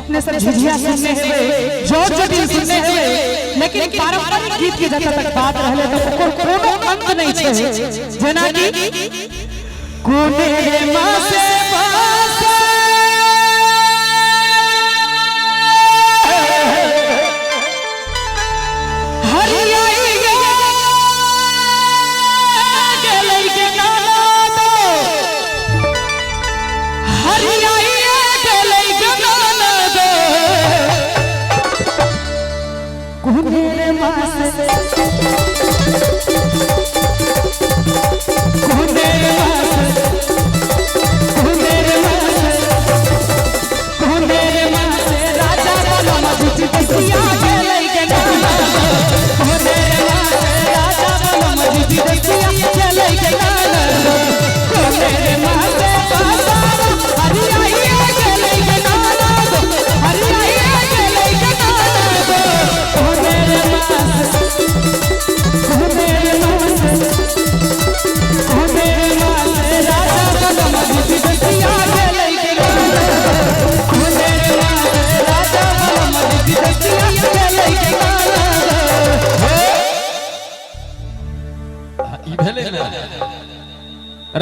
अपने सब झिझिया सुनने हुए जोर जटिल सुनने हुए लेकिन पारंपरिक गीत के जब तक बात रहले तो कोनो अंत नहीं छे जेना कि कोने रे मां से बात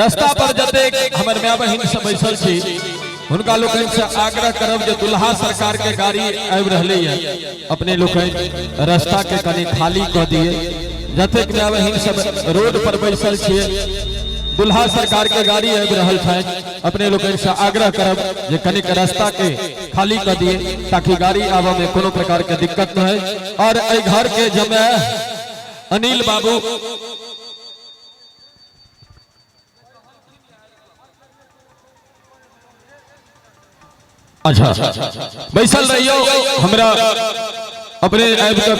रास्ता पर जते हमर माय बहिन सब बैसल छी हुनका लोकन से आग्रह करब जे दुल्हा सरकार के गाड़ी आबि रहले है अपने लोकन रास्ता के कनी खाली क दिए जते माय बहिन सब रोड पर बैसल छी दुल्हा सरकार के गाड़ी आबि रहल छै अपने लोकन से आग्रह करब जे कनी रास्ता के खाली क दिए ताकि गाड़ी आवे में कोनो प्रकार के दिक्कत न हो। और ए घर के जमाय अनिल बाबू अच्छा बैसल रहियो हमरा अपने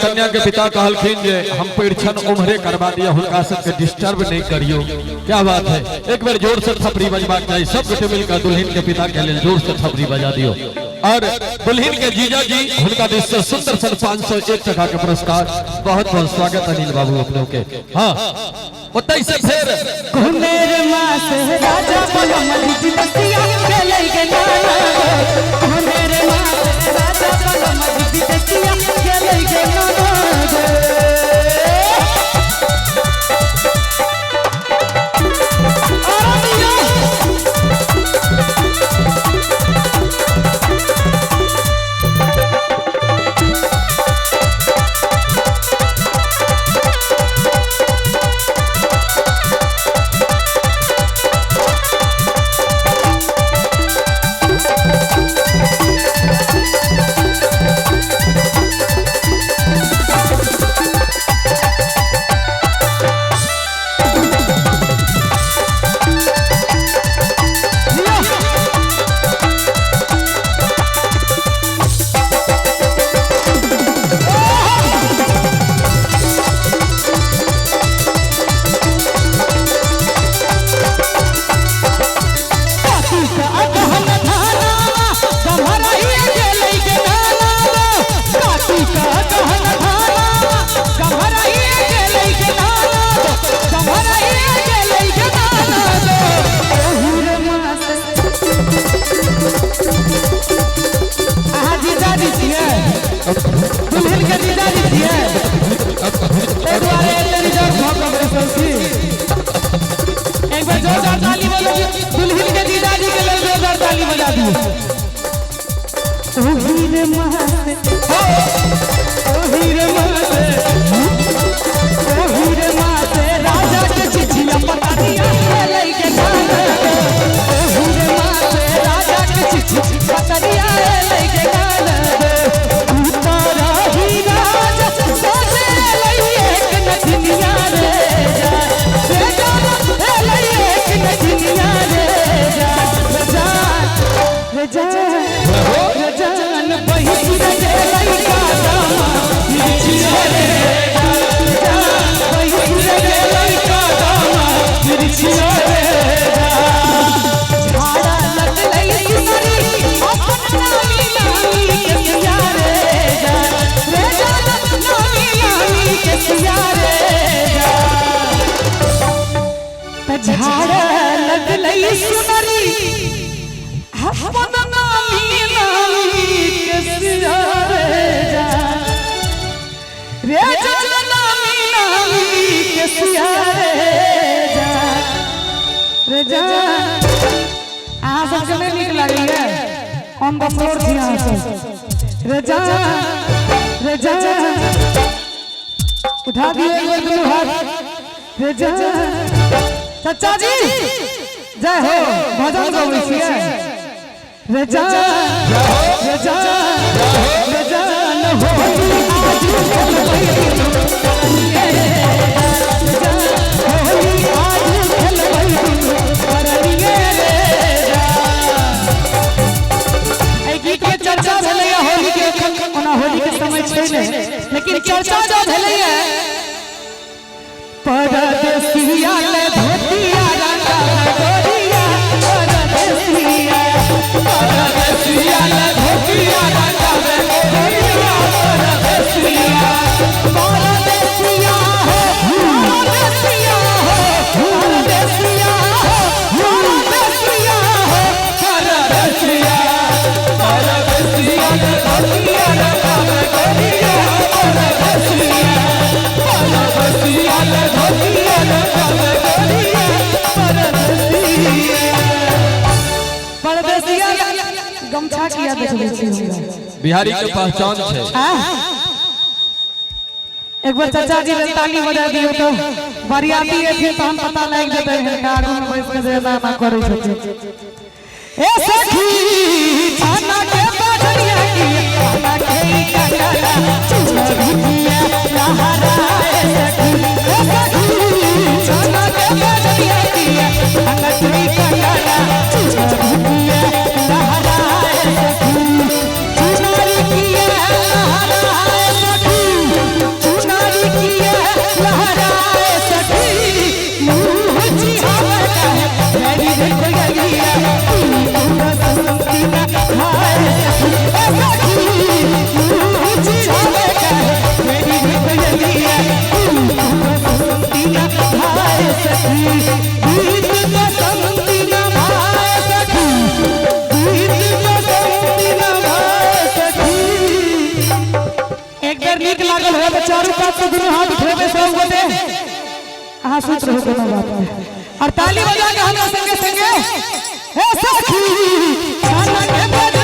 कन्या के पिता कहलखिन जे हम परिछन उम्हरे करवा दिया हुनका सबके डिस्टर्ब नहीं करियो। क्या बात है, एक बार जोर से थपड़ी बजबाक चाहिए सब गोटे मिलकर दुल्हन के पिता के लिए जोर से थपड़ी बजा दियो। और दुल्हन के जीजा जी हुनका दिस से सुंदर सन 501 टका के पुरस्कार। बहुत बहुत स्वागत अनिल बाबू अपनों के। हाँ उतई से फिर कुनेर मां से राजा बलमली जी बसिया खेलै के नाना कुनेर मां से राजा बलमली जी बसिया खेलै के नाना दुल्हन के जीजा जी छिए एक बार तेरी जोर ठोक बरसौसी एक बार जोरदार ताली बजा दुल्हन के जीजा जी के लिए जोरदार ताली बजा दियो। ओ हीरे महसे ओ हीरे महसे ओ हीरे महसे राजा के चिट्ठिया पता दिया ले के गाना ओ हीरे महसे राजा के चिट्ठी पता दिया ले के गाना झाड़ा लगलई सुनरी अपन नामी नामी रे जा अहाँ सबके नहीं नीक लागैया हम बसोर छी अहाँ सब रे जा उठा दिए एक बार दोनों हाथ रे जा चाचा जी जय हो भजन गाबै छियै रे जा न हो आज खेलबै होली के समय छै ने लेकिन चर्चा जो भेलैया परदेसिया ले धोतिया रंगा गोरिया परदेसिया ले धोतिया रंगा गोरिया परदेसिया हो परदेसिया गमछा किया देखबै छी बिहारी के पहचान छै। एक बार चाचा जी ने ताली बजा दियो तो बरियाती एथिन तो हम पता लाग जेतै हिनका आगू में बैठ के जे नामा करै छथिन ए सखी खाना के बाजरिया की खाना के काला चुना भिटिया लहरा ए सखी खाना के बाजरिया की खाना के काला चुना भिटिया लहरा चारों पास से दोनों हाथ उठेबे सब गोटे अहाँ सोच रहे कोनो बात और ताली बजा के हमरा संगे संगे हे सखी खाना के